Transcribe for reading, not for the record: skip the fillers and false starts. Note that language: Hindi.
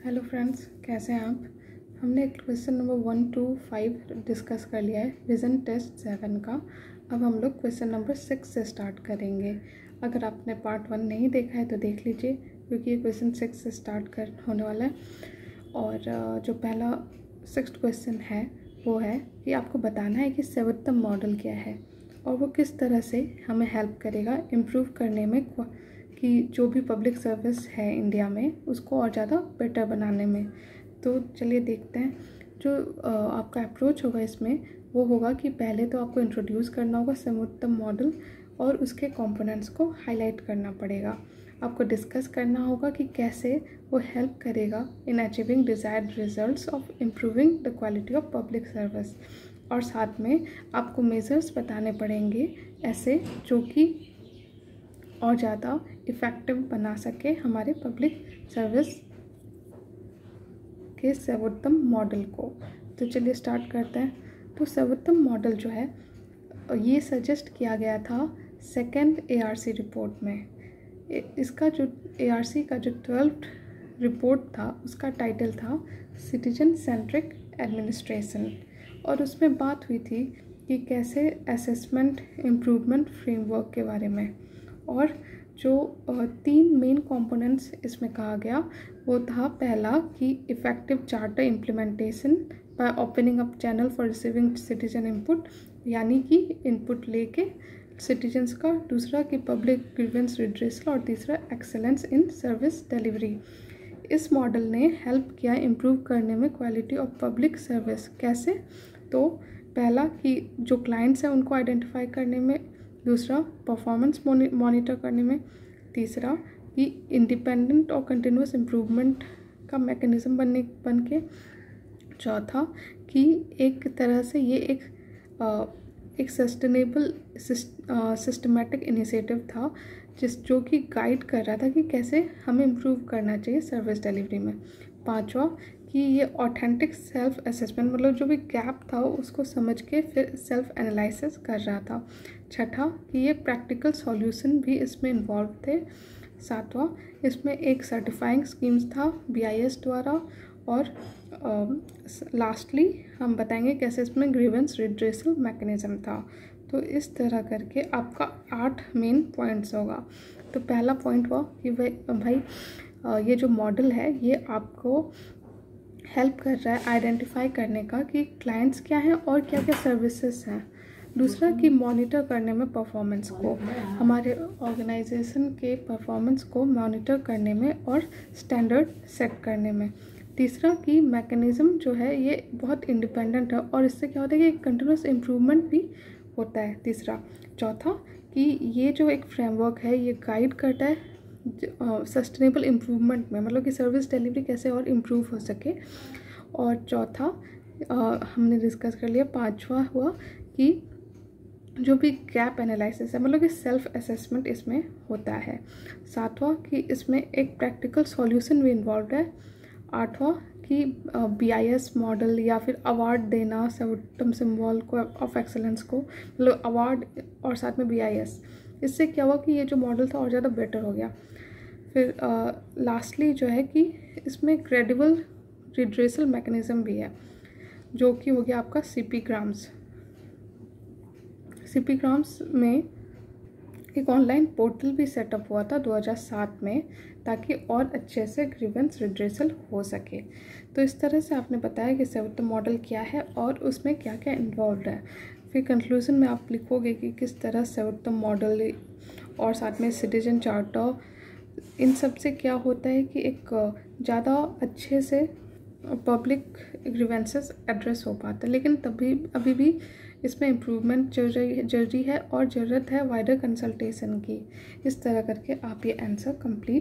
हेलो फ्रेंड्स, कैसे हैं आप। हमने क्वेश्चन नंबर 1 to 5 डिस्कस कर लिया है विज़न टेस्ट 7 का। अब हम लोग क्वेश्चन नंबर 6 से स्टार्ट करेंगे। अगर आपने पार्ट 1 नहीं देखा है तो देख लीजिए, क्योंकि ये क्वेश्चन 6 से स्टार्ट होने वाला है। और जो पहला 6th क्वेश्चन है वो है कि आपको बताना है कि सर्वोत्तम मॉडल क्या है और वो किस तरह से हमें हेल्प करेगा इम्प्रूव करने में, कि जो भी पब्लिक सर्विस है इंडिया में उसको और ज़्यादा बेटर बनाने में। तो चलिए देखते हैं। जो आपका अप्रोच होगा इसमें वो होगा कि पहले तो आपको इंट्रोड्यूस करना होगा सर्वोत्तम मॉडल और उसके कंपोनेंट्स को हाईलाइट करना पड़ेगा। आपको डिस्कस करना होगा कि कैसे वो हेल्प करेगा in achieving desired results of improving the quality of public service. और साथ में आपको मेजर्स बताने पड़ेंगे ऐसे जो कि और ज़्यादा इफ़ेक्टिव बना सके हमारे पब्लिक सर्विस के सर्वोत्तम मॉडल को। तो चलिए स्टार्ट करते हैं। तो सर्वोत्तम मॉडल जो है ये सजेस्ट किया गया था 2nd ARC रिपोर्ट में। इसका जो ARC का जो 12th रिपोर्ट था उसका टाइटल था सिटीजन सेंट्रिक एडमिनिस्ट्रेशन, और उसमें बात हुई थी कि कैसे असेसमेंट इम्प्रूवमेंट फ्रेमवर्क के बारे में। और जो 3 मेन कंपोनेंट्स इसमें कहा गया वो था, पहला कि effective charter implementation by opening up channel for receiving citizen input, यानी कि इनपुट लेके सिटीजन्स का। दूसरा कि पब्लिक ग्रीवेंस रिड्रेसल, और तीसरा एक्सेलेंस इन सर्विस डिलीवरी। इस मॉडल ने हेल्प किया इम्प्रूव करने में क्वालिटी ऑफ पब्लिक सर्विस। कैसे? तो पहला कि जो क्लाइंट्स हैं उनको आइडेंटिफाई करने में, दूसरा परफॉर्मेंस मॉनिटर करने में, तीसरा कि इंडिपेंडेंट और कंटिन्यूस इम्प्रूवमेंट का मैकेनिज़्म बन के, चौथा कि एक तरह से ये एक सस्टेनेबल सिस्टमेटिक इनिशिएटिव था जो कि गाइड कर रहा था कि कैसे हमें इम्प्रूव करना चाहिए सर्विस डिलीवरी में। पांचवा कि ये ऑथेंटिक सेल्फ असेसमेंट, मतलब जो भी गैप था उसको समझ के फिर सेल्फ एनालिसिस कर रहा था। छठा कि ये प्रैक्टिकल सॉल्यूशन भी इसमें इन्वॉल्व थे। सातवां इसमें एक सर्टिफाइंग स्कीम्स था BIS द्वारा। और लास्टली हम बताएंगे कैसे इसमें ग्रीवेंस रिड्रेसल मैकेनिज्म था। तो इस तरह करके आपका 8 मेन पॉइंट्स होगा। तो पहला पॉइंट हुआ कि भाई ये जो मॉडल है ये आपको हेल्प कर रहा है आइडेंटिफाई करने का कि क्लाइंट्स क्या हैं और क्या क्या सर्विसेज हैं। दूसरा कि मॉनिटर करने में परफॉर्मेंस को, हमारे ऑर्गेनाइजेशन के परफॉर्मेंस को मॉनिटर करने में और स्टैंडर्ड सेट करने में। तीसरा कि मैकेनिज़्म जो है ये बहुत इंडिपेंडेंट है और इससे क्या होता है कि कंटिन्यूस इम्प्रूवमेंट भी होता है। तीसरा। चौथा कि ये जो एक फ्रेमवर्क है ये गाइड करता है सस्टेनेबल इम्प्रूवमेंट में, मतलब कि सर्विस डिलीवरी कैसे और इम्प्रूव हो सके। और चौथा हमने डिस्कस कर लिया। पांचवा हुआ कि जो भी गैप एनालिसिस है, मतलब कि सेल्फ असेसमेंट इसमें होता है। सातवां कि इसमें एक प्रैक्टिकल सॉल्यूशन भी इन्वॉल्व है। आठवां कि BIS मॉडल या फिर अवार्ड देना सर्वोत्तम सिंबल को ऑफ एक्सेलेंस को, मतलब अवार्ड और साथ में BIS, इससे क्या हुआ कि ये जो मॉडल था और ज़्यादा बेटर हो गया। फिर लास्टली जो है कि इसमें क्रेडिबल रिड्रेसल मैकेनिज़्म भी है, जो कि हो गया आपका CP ग्राम्स। CP ग्राम्स में एक ऑनलाइन पोर्टल भी सेटअप हुआ था 2007 में, ताकि और अच्छे से ग्रीवेंस रिड्रेसल हो सके। तो इस तरह से आपने बताया कि सर्वोत्तम मॉडल क्या है और उसमें क्या क्या इन्वॉल्व है। फिर कंक्लूजन में आप लिखोगे कि किस तरह सर्वोत्तम मॉडल और साथ में सिटीजन चार्टर, इन सब से क्या होता है कि एक ज़्यादा अच्छे से पब्लिक ग्रीवेंसेस एड्रेस हो पाता है। लेकिन तभी अभी भी इसमें इम्प्रूवमेंट जरूरी है और ज़रूरत है वाइडर कंसल्टेशन की। इस तरह करके आप ये आंसर कंप्लीट